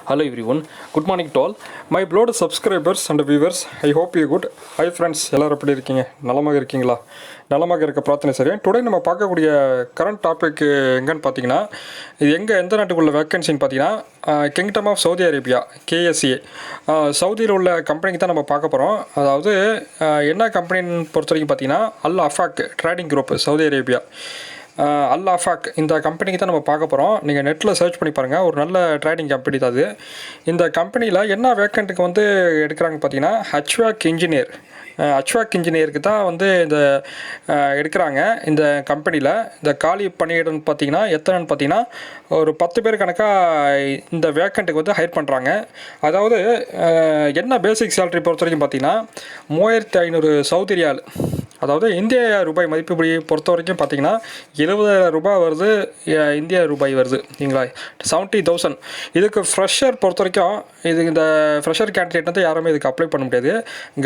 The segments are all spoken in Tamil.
Hello everyone, good morning to all my beloved subscribers and viewers. I hope you good. Hi friends, எல்லாரும் எப்படி இருக்கீங்க? நலமாக இருக்கீங்களா? நலமாக இருக்க பிரார்த்தனை செய்கிறேன். டுடே நம்ம பார்க்கக்கூடிய கரண்ட் டாபிக் எங்கன்னு பார்த்தீங்கன்னா, இது எந்த நாட்டுக்குள்ள வேக்கன்சின்னு பார்த்தீங்கன்னா Kingdom of Saudi Arabia KSA சவுதியில் உள்ள கம்பெனிக்கு தான் நம்ம பார்க்க போகிறோம். அதாவது என்ன கம்பெனின்னு பொறுத்த வரைக்கும் பார்த்தீங்கன்னா Afaq trading group Saudi Arabia. Afaq இந்த கம்பெனிக்கு தான் நம்ம பார்க்க போகிறோம். நீங்கள் நெட்டில் சர்ச் பண்ணி பாருங்கள், ஒரு நல்ல ட்ரேடிங் கம்பெனி தான் அது. இந்த கம்பெனியில் என்ன வேக்கண்ட்டுக்கு வந்து எடுக்கிறாங்க பார்த்தீங்கன்னா Hvac இன்ஜினியர். Hvac இன்ஜினியருக்கு தான் வந்து இந்த எடுக்கிறாங்க. இந்த கம்பெனியில் இந்த காலி பணியிடம்னு பார்த்தீங்கன்னா எத்தனைன்னு பார்த்தீங்கன்னா ஒரு 10 பேர் கணக்காக இந்த வேக்கண்ட்டுக்கு வந்து ஹையர் பண்ணுறாங்க. அதாவது என்ன பேசிக் சேலரி பொறுத்த வரைக்கும் பார்த்தீங்கன்னா 3500 சவுதி ரியால், அதாவது இந்திய ரூபாய் மதிப்புப்படி பொறுத்த வரைக்கும் பார்த்தீங்கன்னா 70,000 ரூபாய் வருது, இந்திய ரூபாய் வருது இல்லைங்களா, 70,000. இதுக்கு ஃப்ரெஷர் பொறுத்த வரைக்கும் இந்த ஃப்ரெஷர் கேண்டிடேட் வந்து யாருமே இதுக்கு அப்ளை பண்ண முடியாது.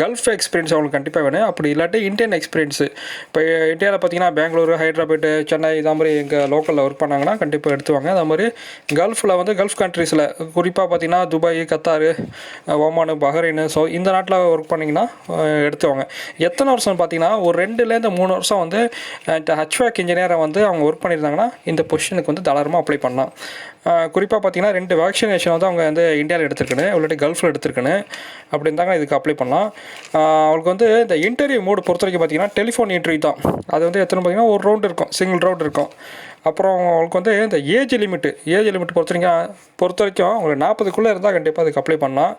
கல்ஃப் எக்ஸ்பீரியன்ஸ் அவங்களுக்கு கண்டிப்பாக வேணும். அப்படி இல்லாட்டி இந்தியன் எக்ஸ்பீரியன்ஸு, இப்போ இந்தியாவில் பார்த்தீங்கன்னா பெங்களூரு, ஹைதராபாத்து, சென்னை இதே மாதிரி எங்கள் லோக்கலில் ஒர்க் பண்ணாங்கன்னா கண்டிப்பாக எடுத்துவாங்க. அதே மாதிரி கல்ஃபில் வந்து கல்ஃப் கண்ட்ரீஸில் குறிப்பாக பார்த்தீங்கன்னா Dubai, Qatar, Oman, Bahrain, so இந்த நாட்டில் ஒர்க் பண்ணிங்கன்னா எடுத்துவாங்க. எத்தனை வருஷம் பார்த்தீங்கன்னா ஒரு 2-3 வருஷம் வந்து இந்த Hvac இன்ஜினியரை வந்து அவங்க ஒர்க் பண்ணியிருந்தாங்கன்னா இந்த பொசிஷனுக்கு வந்து தாராளமாக அப்ளை பண்ணலாம். குறிப்பாக பார்த்தீங்கன்னா 2 வேக்சினேஷன் வந்து அவங்க வந்து இந்தியாவில் எடுத்துருக்கணும், இல்லாட்டி கல்ஃபில் எடுத்துருக்கணும். அப்படி இருந்தாங்கன்னா இதுக்கு அப்ளை பண்ணலாம். அவங்களுக்கு வந்து இந்த இன்டர்வியூ மோடு பொறுத்த வரைக்கும் பார்த்தீங்கன்னா டெலிஃபோன் இன்டர்வியூ தான். அது வந்து எத்தனை பார்த்தீங்கன்னா ஒரு ரவுண்டு இருக்கும், சிங்கிள் ரவுண்ட் இருக்கும். அப்புறம் அவங்களுக்கு வந்து இந்த ஏஜ் லிமிட்டு பொறுத்த வரைக்கும் உங்களுக்கு 40க்குள்ளே இருந்தால் கண்டிப்பாக அதுக்கு அப்ளை பண்ணலாம்.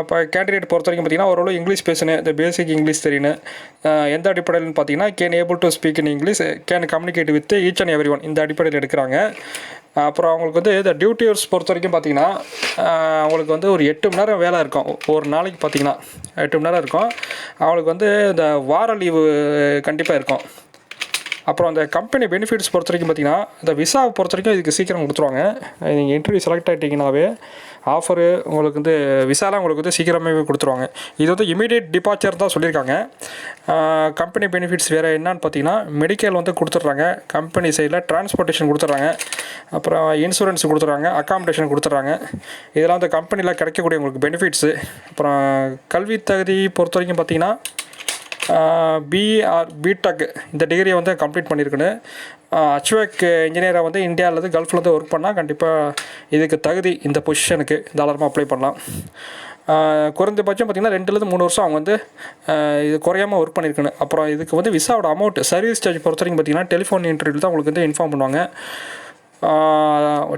இப்போ கேண்டிடேட் பொறுத்த வரைக்கும் பார்த்தீங்கன்னா ஓரளவு இங்கிலீஷ் பேசணும், இந்த பேசிக் இங்கிலீஷ் தெரியணும். எந்த அடிப்படையில்னு பார்த்தீங்கன்னா can able to speak in English, can communicate with each and every one, இந்த அடிப்படையில் எடுக்கிறாங்க. அப்புறம் அவங்களுக்கு வந்து இந்த டியூட்டி ஹவர்ஸ் பொறுத்த வரைக்கும் பார்த்தீங்கன்னா அவங்களுக்கு வந்து ஒரு 8 மணி நேரம் வேலை இருக்கும் ஒரு நாளைக்கு. பார்த்தீங்கன்னா 8 மணி நேரம் இருக்கும். அவங்களுக்கு வந்து இந்த வார லீவு கண்டிப்பாக இருக்கும். அப்புறம் அந்த கம்பெனி பெனிஃபிட்ஸ் பொறுத்த வரைக்கும் பார்த்தீங்கன்னா இந்த விசாவை பொறுத்த வரைக்கும் இதுக்கு சீக்கிரம் கொடுத்துருவாங்க. நீங்கள் இன்டர்வியூ செலக்ட் ஆகிட்டிங்கனாவே ஆஃபரு உங்களுக்கு வந்து விசாலாம் உங்களுக்கு வந்து சீக்கிரமே கொடுத்துருவாங்க. இது வந்து இமீடியட் டிபார்ச்சர் தான் சொல்லியிருக்காங்க. கம்பெனி பெனிஃபிட்ஸ் வேறு என்னன்னு பார்த்தீங்கன்னா மெடிக்கல் வந்து கொடுத்துட்றாங்க, கம்பெனி சைடில் டிரான்ஸ்போர்ட்டேஷன் கொடுத்துட்றாங்க, அப்புறம் இன்சூரன்ஸ் கொடுத்துட்றாங்க, அக்காமடேஷன் கொடுத்துட்றாங்க. இதெல்லாம் அந்த கம்பெனியில் கிடைக்கக்கூடிய உங்களுக்கு பெனிஃபிட்ஸு. அப்புறம் கல்வி தகுதி பொறுத்த வரைக்கும் பார்த்தீங்கன்னா பிடெக் இந்த டிகிரியை வந்து கம்ப்ளீட் பண்ணியிருக்கணும். Hvac இன்ஜினியரை வந்து இந்தியாவிலேருந்து கல்ஃப்லேருந்து ஒர்க் பண்ணால் கண்டிப்பாக இதுக்கு தகுதி, இந்த பொசிஷனுக்கு தாராளமாக அப்ளை பண்ணலாம். குறைந்தபட்சம் பார்த்திங்கன்னா 2-3 வருஷம் அவங்க வந்து இது குறையாமல் ஒர்க் பண்ணியிருக்கணும். அப்புறம் இதுக்கு வந்து விசாவோட அமௌண்ட் சர்வீஸ் சார்ஜ் பொறுத்த வரைக்கும் பார்த்திங்கன்னா டெலிஃபோன் இன்டர்வியூ தான் உங்களுக்கு வந்து இன்ஃபார்ம் பண்ணுவாங்க.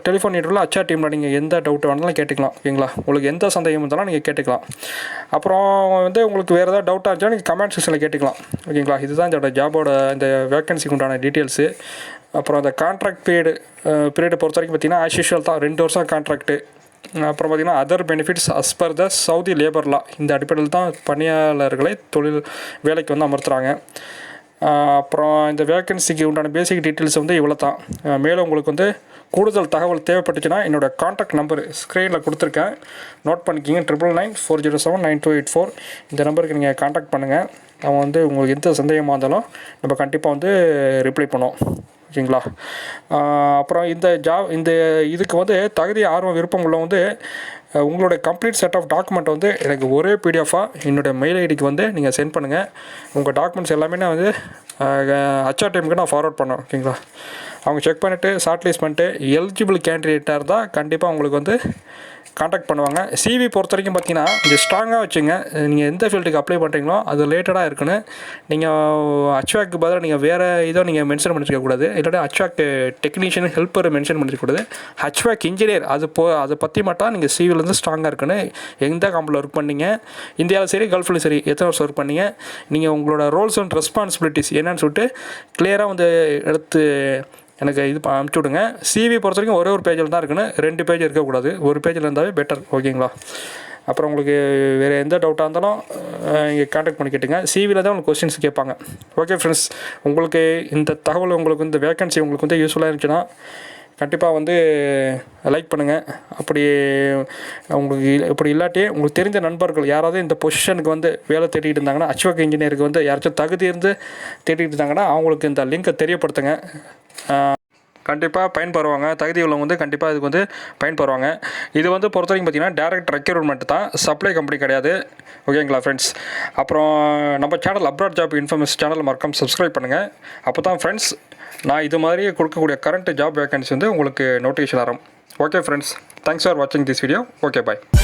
டெலிஃபோன் இன்டர்வியூவில் HR டீமில் நீங்கள் எந்த டவுட் வேணாலும் கேட்டுக்கலாம், ஓகேங்களா. உங்களுக்கு எந்த சந்தேகம் இருந்தாலும் நீங்கள் கேட்டுக்கலாம். அப்புறம் வந்து உங்களுக்கு வேறு ஏதாவது டவுட்டாக இருந்துச்சுன்னா நீங்கள் கமெண்ட் செக்ஷனில் கேட்டுக்கலாம், ஓகேங்களா. இதுதான் இதோட ஜாபோட இந்த வேக்கன்சிக்கு உண்டான டீட்டெயில்ஸு. அப்புறம் அந்த கான்ட்ராக்ட் பீரியடு பொறுத்த வரைக்கும் பார்த்திங்கன்னா ஆஸ் யூஷுவல் தான், 2 வருஷம் கான்ட்ராக்ட்டு. அப்புறம் பார்த்திங்கன்னா other benefits as per the Saudi labour law, இந்த அடிப்படையில் தான் பணியாளர்களை தொழில் வேலைக்கு வந்து அமர்த்துகிறாங்க. அப்புறம் இந்த வேக்கன்சிக்கு உண்டான பேசிக் டீட்டெயில்ஸ் வந்து இவ்வளோ தான். மேலும் உங்களுக்கு வந்து கூடுதல் தகவல் தேவைப்பட்டுச்சுன்னா என்னோடய கான்டாக்ட் நம்பர் ஸ்க்ரீனில் கொடுத்துருக்கேன், நோட் பண்ணிக்கிங்க. 9994079284 இந்த நம்பருக்கு நீங்கள் கான்டாக்ட் பண்ணுங்கள். அவன் வந்து உங்களுக்கு எந்த சந்தேகமாக இருந்தாலும் நம்ம கண்டிப்பாக வந்து ரிப்ளை பண்ணுவோம், ஓகேங்களா. அப்புறம் இந்த இதுக்கு வந்து தகுதி ஆர்வம் விருப்பம் உள்ள வந்து உங்களோட கம்ப்ளீட் செட் ஆஃப் டாக்குமெண்ட் வந்து எனக்கு ஒரே பிடிஎஃபாக என்னுடைய மெயில் ஐடிக்கு வந்து நீங்கள் சென்ட் பண்ணுங்கள். உங்கள் டாக்குமெண்ட்ஸ் எல்லாமே நான் வந்து HR டீமுக்கு நான் ஃபார்வர்ட் பண்ணேன், ஓகேங்களா. அவங்க செக் பண்ணிவிட்டு ஷார்ட் லிஸ்ட் பண்ணிட்டு எலிஜிபிள் கேண்டிடேட்டாக இருந்தால் கண்டிப்பாக உங்களுக்கு வந்து கான்டாக்ட் பண்ணுவாங்க. CV பொறுத்த வரைக்கும் பார்த்தீங்கன்னா கொஞ்சம் ஸ்ட்ராங்காக வச்சுங்க. நீங்கள் எந்த ஃபீல்டுக்கு அப்ளை பண்ணுறீங்களோ அது ரிலேட்டடாக இருக்குன்னு. நீங்கள் Hvac பதிலாக நீங்கள் வேறு இதோ நீங்கள் மென்ஷன் பண்ணியிருக்கக்கூடாது, இல்லாட்டி Hvac டெக்னீஷியன் ஹெல்ப்பர் மென்ஷன் பண்ணியிருக்கக்கூடாது. Hvac இன்ஜினியர் அதை பற்றி மட்டும் நீங்கள் CVலேருந்து ஸ்ட்ராங்காக இருக்குன்னு. எந்த கம்பெனியில் ஒர்க் பண்ணீங்க, இந்தியாவில் சரி கல்ஃப்லையும் சரி எத்தனை வருஷம் ஒர்க் பண்ணீங்க, நீங்கள் உங்களோட ரோல்ஸ் அண்ட் ரெஸ்பான்சிபிலிட்டிஸ் என்னன்னு சொல்லிட்டு கிளியராக வந்து எடுத்து எனக்கு இது அனுப்பிச்சி விடுங்க. CV பொறுத்த வரைக்கும் ஒரே ஒரு பேஜில் தான் இருக்குன்னு, 2 பேஜ் இருக்கக்கூடாது, ஒரு பேஜில் இருந்தாவே பெட்டர், ஓகேங்களா. அப்புறம் உங்களுக்கு வேறு எந்த டவுட்டாக இருந்தாலும் இங்கே கான்டாக்ட் பண்ணி கேட்டுங்க. CVயில் தான் உங்களுக்கு கொஸ்டின்ஸ் கேட்பாங்க. ஓகே ஃப்ரெண்ட்ஸ், உங்களுக்கு இந்த தகவல் உங்களுக்கு இந்த வேக்கன்சி உங்களுக்கு வந்து யூஸ்ஃபுல்லாக இருந்துச்சுன்னா கண்டிப்பாக வந்து லைக் பண்ணுங்கள். அப்படி இல்லாட்டி உங்களுக்கு தெரிஞ்ச நண்பர்கள் யாராவது இந்த பொசிஷனுக்கு வந்து வேலை தேடிட்டு இருந்தாங்கன்னா, Hvac இன்ஜினியருக்கு வந்து யாராச்சும் தகுதி இருந்து தேடிட்டு இருந்தாங்கன்னா அவங்களுக்கு இந்த லிங்கை தெரியப்படுத்துங்க. கண்டிப்பாக பயன்பெறுவாங்க. தகுதி உள்ளவங்க வந்து கண்டிப்பாக இதுக்கு வந்து பயன்பெறுவாங்க. இது வந்து பொறுத்த வரைக்கும் பார்த்தீங்கன்னா டேரக்ட் ரெக்ரூட்மெண்ட் தான், சப்ளை கம்பெனி கிடையாது. ஓகேங்களா ஃப்ரெண்ட்ஸ்? அப்புறம் நம்ம channel abroad job information channel மறக்காம சப்ஸ்கிரைப் பண்ணுங்கள். அப்போ தான் ஃப்ரெண்ட்ஸ் நான் இது மாதிரி கொடுக்கக்கூடிய கரண்ட் ஜாப் வேகன்சி வந்து உங்களுக்கு நோட்டிஃபிகேஷன் வரும். ஓகே ஃப்ரெண்ட்ஸ், தேங்க்ஸ் ஃபார் வாட்சிங் திஸ் வீடியோ. Okay bye.